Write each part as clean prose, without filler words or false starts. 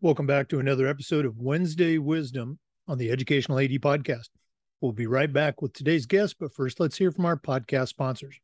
Welcome back to another episode of Wednesday Wisdom on the Educational AD Podcast. We'll be right back with today's guest, but first, let's hear from our podcast sponsors.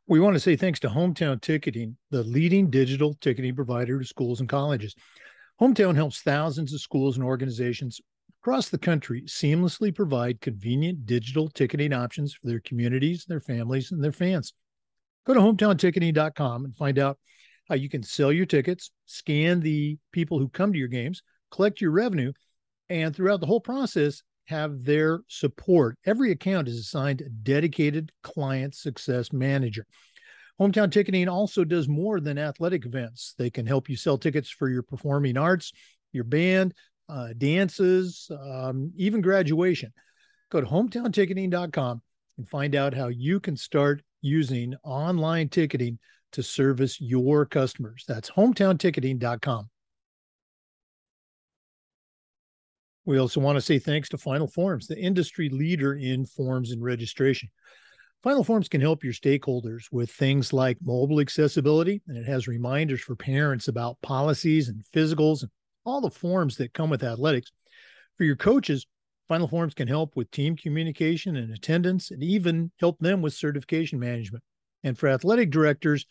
We want to say thanks to Hometown Ticketing, the leading digital ticketing provider to schools and colleges. Hometown helps thousands of schools and organizations across the country seamlessly provide convenient digital ticketing options for their communities, their families, and their fans. Go to hometownticketing.com and find out how you can sell your tickets, scan the people who come to your games, collect your revenue, and throughout the whole process, have their support. Every account is assigned a dedicated client success manager. Hometown Ticketing also does more than athletic events. They can help you sell tickets for your performing arts, your band, dances, even graduation. Go to hometownticketing.com and find out how you can start using online ticketing to service your customers. That's hometownticketing.com. We also want to say thanks to Final Forms, the industry leader in forms and registration. Final Forms can help your stakeholders with things like mobile accessibility, and it has reminders for parents about policies and physicals and all the forms that come with athletics. For your coaches, Final Forms can help with team communication and attendance, and even help them with certification management. And for athletic directors,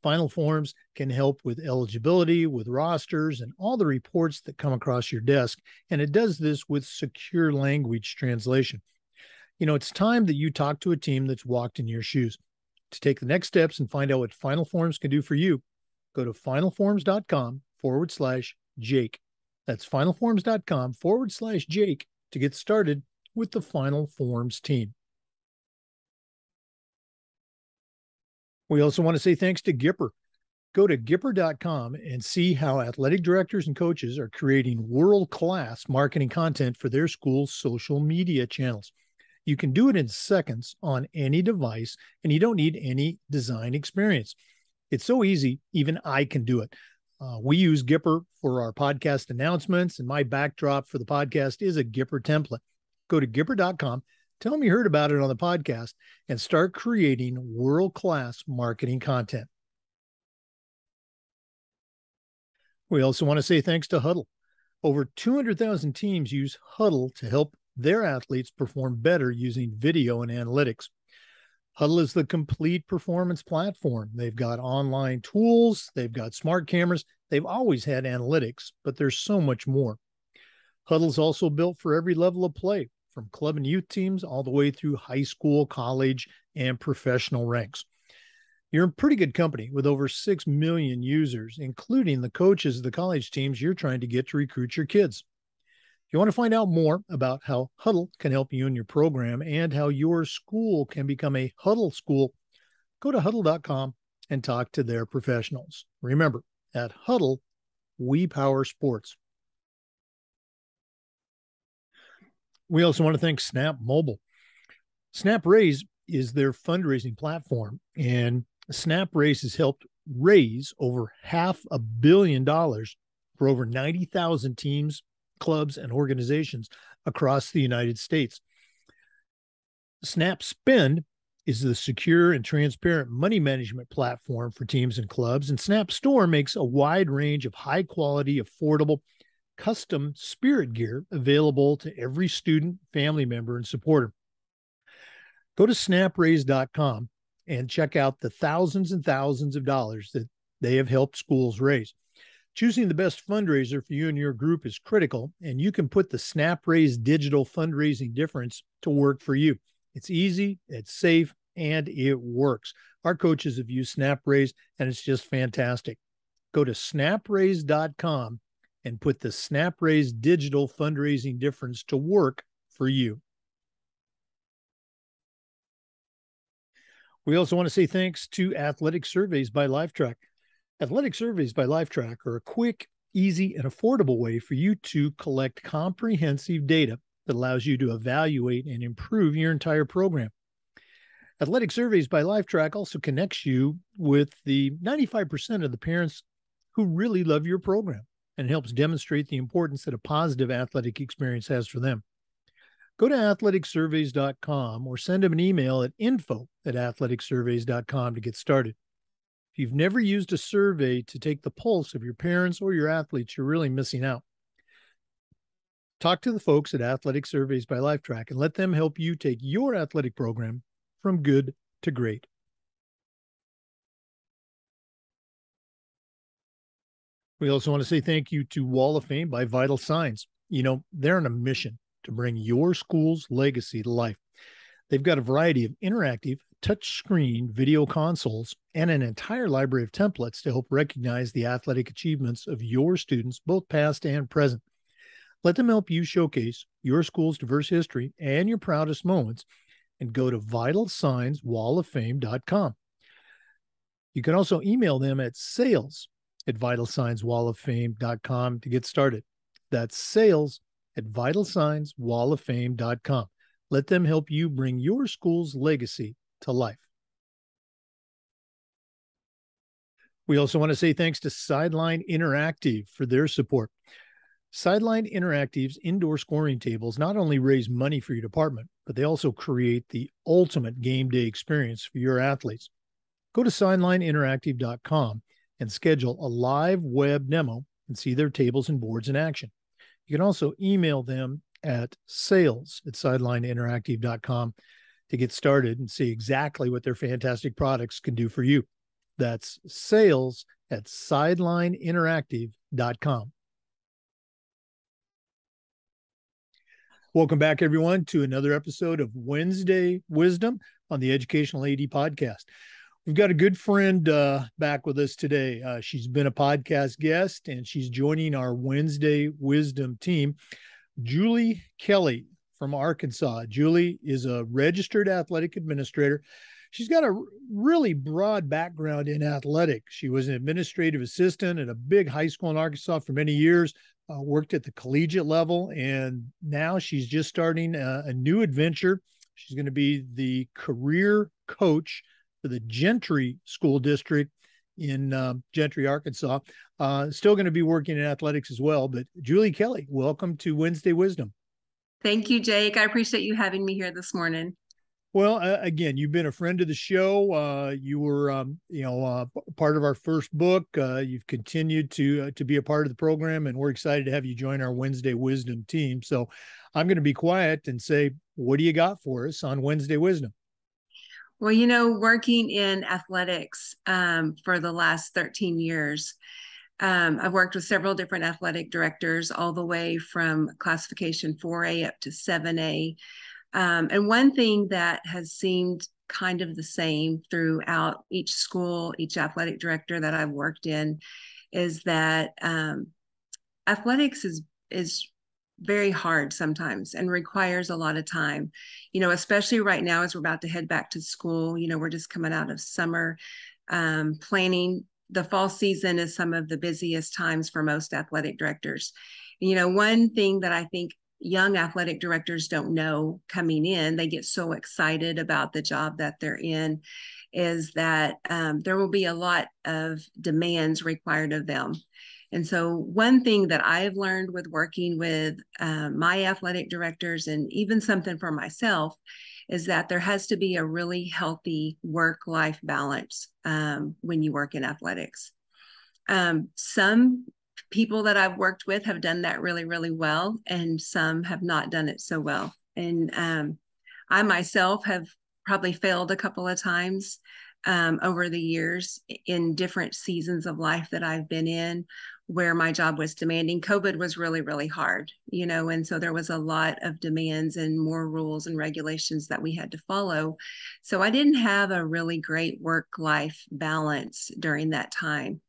Final Forms can help with eligibility, with rosters, and all the reports that come across your desk. And it does this with secure language translation. You know, it's time that you talk to a team that's walked in your shoes. To take the next steps and find out what Final Forms can do for you, go to finalforms.com/Jake. That's finalforms.com/Jake to get started with the Final Forms team. We also want to say thanks to Gipper. Go to Gipper.com and see how athletic directors and coaches are creating world-class marketing content for their school's social media channels. You can do it in seconds on any device, and you don't need any design experience. It's so easy, even I can do it. We use Gipper for our podcast announcements, and my backdrop for the podcast is a Gipper template. Go to Gipper.com, tell them you heard about it on the podcast, and start creating world-class marketing content. We also want to say thanks to Huddle. Over 200,000 teams use Huddle to help their athletes perform better using video and analytics. Huddle is the complete performance platform. They've got online tools, they've got smart cameras, they've always had analytics, but there's so much more. Huddle's also built for every level of play, from club and youth teams all the way through high school, college, and professional ranks. You're in pretty good company with over 6 million users, including the coaches of the college teams you're trying to get to recruit your kids. If you want to find out more about how Huddle can help you in your program and how your school can become a Huddle school, go to huddle.com and talk to their professionals. Remember, at Huddle, we power sports. We also want to thank Snap Mobile. SnapRaise is their fundraising platform, and SnapRaise has helped raise over $500 million for over 90,000 teams, clubs, and organizations across the United States. SnapSpend is the secure and transparent money management platform for teams and clubs, and Snap Store makes a wide range of high-quality, affordable, custom spirit gear available to every student, family member, and supporter. Go to SnapRaise.com and check out the thousands and thousands of dollars that they have helped schools raise. Choosing the best fundraiser for you and your group is critical, and you can put the SnapRaise digital fundraising difference to work for you. It's easy, it's safe, and it works. Our coaches have used SnapRaise, and it's just fantastic. Go to SnapRaise.com and put the SnapRaise digital fundraising difference to work for you. We also want to say thanks to Athletic Surveys by Lifetrack. Athletic Surveys by Lifetrack are a quick, easy, and affordable way for you to collect comprehensive data that allows you to evaluate and improve your entire program. Athletic Surveys by Lifetrack also connects you with the 95% of the parents who really love your program and helps demonstrate the importance that a positive athletic experience has for them. Go to athleticsurveys.com or send them an email at info@athleticsurveys.com to get started. If you've never used a survey to take the pulse of your parents or your athletes, you're really missing out. Talk to the folks at Athletic Surveys by Lifetrack and let them help you take your athletic program from good to great. We also want to say thank you to Wall of Fame by Vital Signs. You know, they're on a mission to bring your school's legacy to life. They've got a variety of interactive, touchscreen video consoles and an entire library of templates to help recognize the athletic achievements of your students, both past and present. Let them help you showcase your school's diverse history and your proudest moments, and go to vitalsignswalloffame.com. You can also email them at sales@vitalsignswalloffame.com to get started. That's sales@vitalsignswalloffame.com. Let them help you bring your school's legacy to life. We also want to say thanks to Sideline Interactive for their support. Sideline Interactive's indoor scoring tables not only raise money for your department, but they also create the ultimate game day experience for your athletes. Go to sidelineinteractive.com and schedule a live web demo and see their tables and boards in action. You can also email them at sales@sidelineinteractive.com to get started and see exactly what their fantastic products can do for you. That's sales@sidelineinteractive.com. Welcome back, everyone, to another episode of Wednesday Wisdom on the Educational AD Podcast. We've got a good friend back with us today. She's been a podcast guest, and she's joining our Wednesday Wisdom team, Julie Kelly from Arkansas. Julie is a registered athletic administrator. She's got a really broad background in athletics. She was an administrative assistant at a big high school in Arkansas for many years, worked at the collegiate level, and now she's just starting a new adventure. She's going to be the career coach for the Gentry School District in Gentry, Arkansas. Still going to be working in athletics as well. But Julie Kelly, welcome to Wednesday Wisdom. Thank you, Jake. I appreciate you having me here this morning. Well, again, you've been a friend of the show. You were, part of our first book. You've continued to be a part of the program, and we're excited to have you join our Wednesday Wisdom team. So I'm going to be quiet and say, what do you got for us on Wednesday Wisdom? Well, working in athletics for the last 13 years, I've worked with several different athletic directors, all the way from classification 4A up to 7A. And one thing that has seemed kind of the same throughout each school, each athletic director that I've worked in, is that athletics is very hard sometimes and requires a lot of time, especially right now as we're about to head back to school. We're just coming out of summer planning. The fall season is some of the busiest times for most athletic directors. One thing that I think young athletic directors don't know coming in, they get so excited about the job that they're in, is that there will be a lot of demands required of them. And so one thing that I've learned with working with my athletic directors, and even something for myself, is that there has to be a really healthy work-life balance when you work in athletics. Some people that I've worked with have done that really, really well, and some have not done it so well. And I myself have probably failed a couple of times over the years in different seasons of life that I've been in, where my job was demanding. COVID was really, really hard, and so there was a lot of demands and more rules and regulations that we had to follow. So I didn't have a really great work-life balance during that time.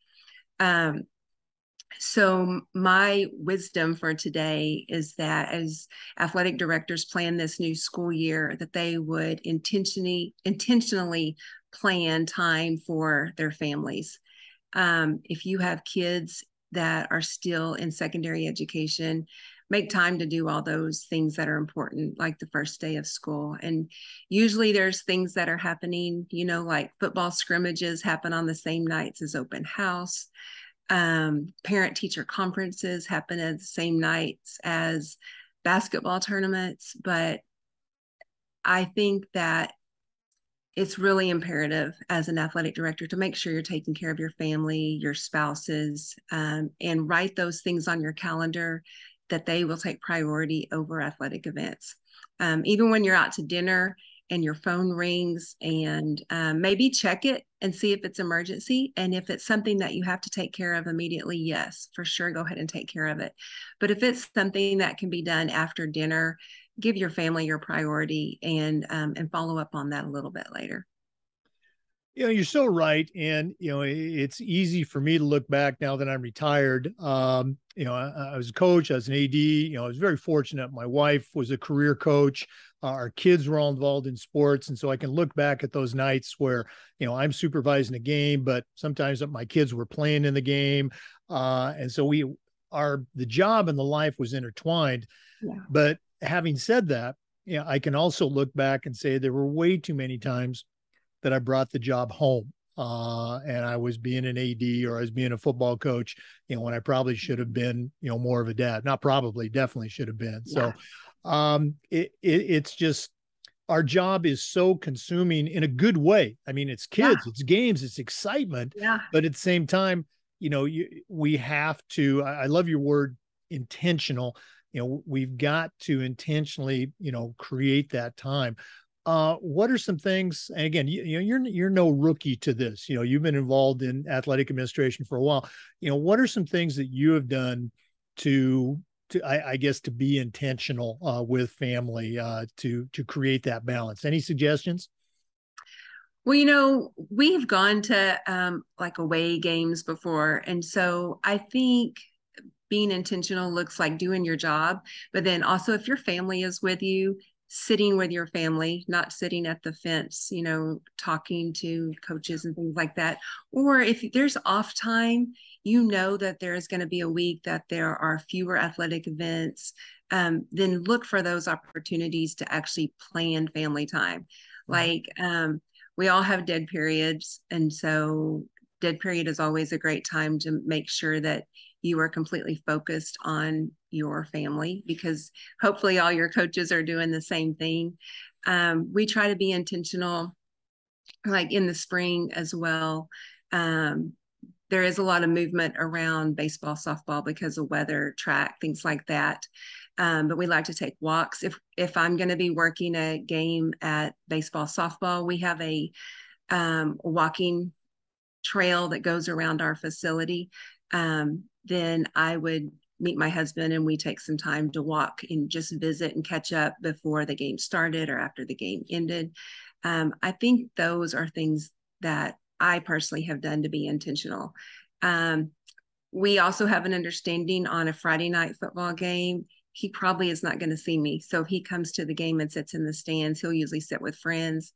So my wisdom for today is that as athletic directors plan this new school year, that they would intentionally plan time for their families. If you have kids that are still in secondary education, make time to do all those things that are important, like the first day of school. And usually there's things that are happening, like football scrimmages happen on the same nights as open house. Parent teacher conferences happen at the same nights as basketball tournaments. But I think that it's really imperative as an athletic director to make sure you're taking care of your family, your spouses, and write those things on your calendar that they will take priority over athletic events. Even when you're out to dinner and your phone rings, and maybe check it and see if it's emergency. And if it's something that you have to take care of immediately, yes, for sure, go ahead and take care of it. But if it's something that can be done after dinner, give your family your priority, and follow up on that a little bit later. You're so right. And, it's easy for me to look back now that I'm retired. I was a coach, I was an AD, I was very fortunate. My wife was a career coach. Our kids were all involved in sports. And so I can look back at those nights where, I'm supervising a game, but sometimes my kids were playing in the game. And so the job and the life was intertwined. Yeah. But having said that, I can also look back and say there were way too many times that I brought the job home. And I was being an AD or I was being a football coach, when I probably should have been, more of a dad. Not probably, definitely should have been. Yeah. So it's just, our job is so consuming in a good way. I mean, it's kids, it's games, it's excitement. Yeah. But at the same time, we have to, I love your word, intentional. We've got to intentionally, create that time. What are some things? And again, you're no rookie to this. You've been involved in athletic administration for a while. What are some things that you have done to I guess to be intentional with family to create that balance? Any suggestions? Well, we've gone to like away games before, and so I think being intentional looks like doing your job, but then also if your family is with you, sitting with your family, not sitting at the fence, talking to coaches and things like that. Or if there's off time, that there is going to be a week that there are fewer athletic events, then look for those opportunities to actually plan family time. Like we all have dead periods. And so dead period is always a great time to make sure that you are completely focused on your family, because hopefully all your coaches are doing the same thing. We try to be intentional, like in the spring as well. There is a lot of movement around baseball, softball because of weather, track, things like that. But we like to take walks. If I'm going to be working a game at baseball, softball, we have a walking trail that goes around our facility. Then I would meet my husband and we take some time to walk and just visit and catch up before the game started or after the game ended. I think those are things that I personally have done to be intentional. We also have an understanding on a Friday night football game. He probably is not going to see me. So if he comes to the game and sits in the stands, he'll usually sit with friends.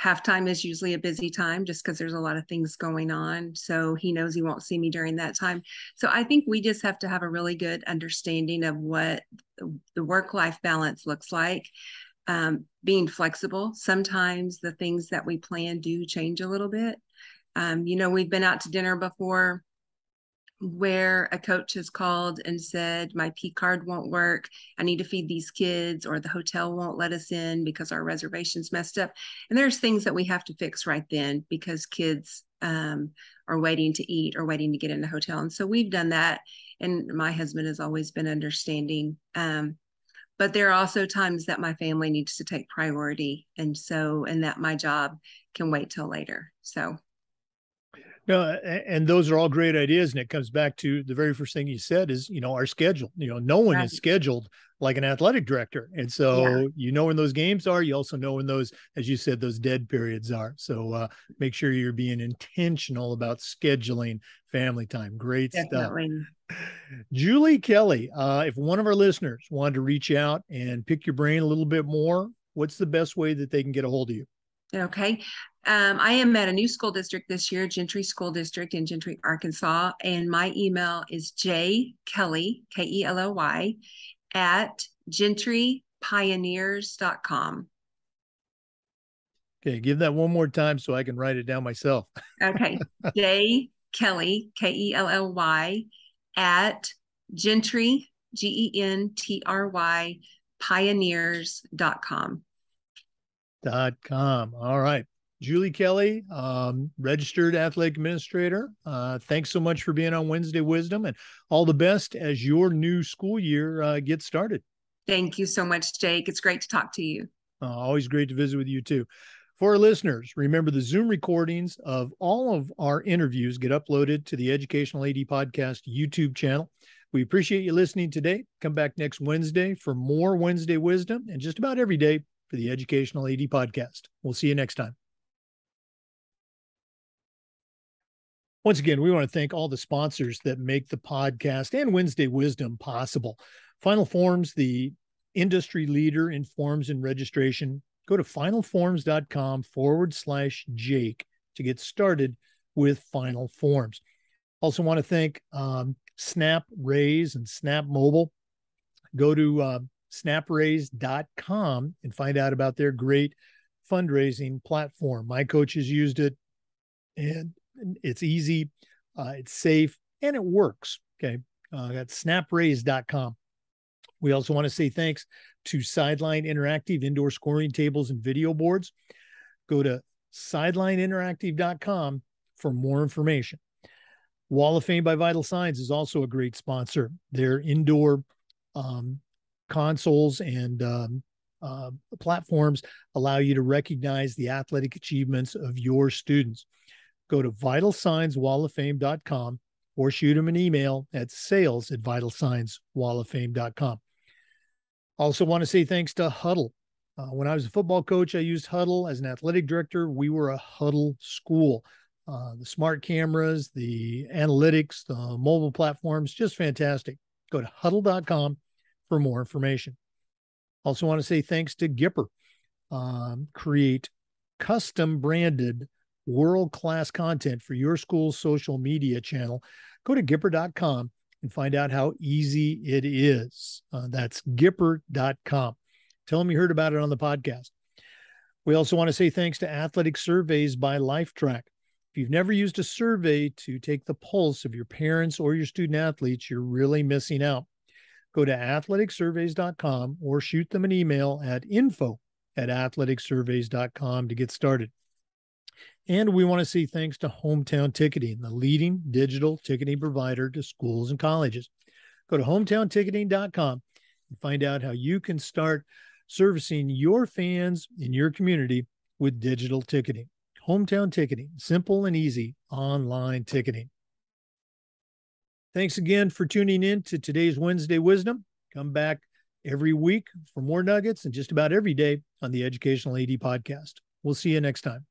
Halftime is usually a busy time just because there's a lot of things going on. So he knows he won't see me during that time. So I think we just have to have a really good understanding of what the work-life balance looks like. Being flexible. Sometimes the things that we plan do change a little bit. We've been out to dinner before where a coach has called and said, my P card won't work. I need to feed these kids, or the hotel won't let us in because our reservation's messed up. And there's things that we have to fix right then because kids are waiting to eat or waiting to get in the hotel. And so we've done that. And my husband has always been understanding. But there are also times that my family needs to take priority. And that my job can wait till later. So. No, and those are all great ideas. And it comes back to the very first thing you said is, our schedule. No one is scheduled like an athletic director. And so, when those games are, you also know when those, as you said, those dead periods are. So make sure you're being intentional about scheduling family time. Great Definitely. stuff. Julie Kelly, if one of our listeners wanted to reach out and pick your brain a little bit more, what's the best way that they can get a hold of you? Okay. I am at a new school district this year, Gentry School District in Gentry, Arkansas. And my email is jkelly, Kelly, at gentrypioneers.com. Okay. Give that one more time so I can write it down myself. Okay. jkelly, Kelly, at Gentry, Gentry, pioneers.com. All right. Julie Kelly, registered athletic administrator. Thanks so much for being on Wednesday Wisdom, and all the best as your new school year gets started. Thank you so much, Jake. It's great to talk to you. Always great to visit with you too. For our listeners, remember the Zoom recordings of all of our interviews get uploaded to the Educational AD Podcast YouTube channel. We appreciate you listening today. Come back next Wednesday for more Wednesday Wisdom, and just about every day for the Educational AD Podcast. We'll see you next time. Once again, we want to thank all the sponsors that make the podcast and Wednesday Wisdom possible. Final Forms, the industry leader in forms and registration. Go to finalforms.com/Jake to get started with Final Forms. Also want to thank SnapRaise and Snap Mobile. Go to SnapRaise.com and find out about their great fundraising platform. My coaches used it, and it's easy, it's safe, and it works. Okay. That's SnapRaise.com. We also want to say thanks to Sideline Interactive indoor scoring tables and video boards. Go to sidelineinteractive.com for more information. Wall of Fame by Vital Signs is also a great sponsor. Their indoor consoles and platforms allow you to recognize the athletic achievements of your students. Go to vitalsignswalloffame.com or shoot them an email at sales@vitalsignswalloffame.com. Also want to say thanks to Huddle. When I was a football coach, I used Huddle. As an athletic director, we were a Huddle school. The smart cameras, the analytics, the mobile platforms, just fantastic. Go to huddle.com for more information. Also want to say thanks to Gipper. Create custom branded world-class content for your school's social media channel. Go to Gipper.com and find out how easy it is. That's Gipper.com. Tell them you heard about it on the podcast. We also want to say thanks to Athletic Surveys by Lifetrack. If you've never used a survey to take the pulse of your parents or your student athletes, you're really missing out. Go to athleticsurveys.com or shoot them an email at info@athleticsurveys.com to get started. And we want to say thanks to Hometown Ticketing, the leading digital ticketing provider to schools and colleges. Go to hometownticketing.com and find out how you can start servicing your fans in your community with digital ticketing. Hometown Ticketing, simple and easy online ticketing. Thanks again for tuning in to today's Wednesday Wisdom. Come back every week for more nuggets and just about every day on the Educational AD Podcast. We'll see you next time.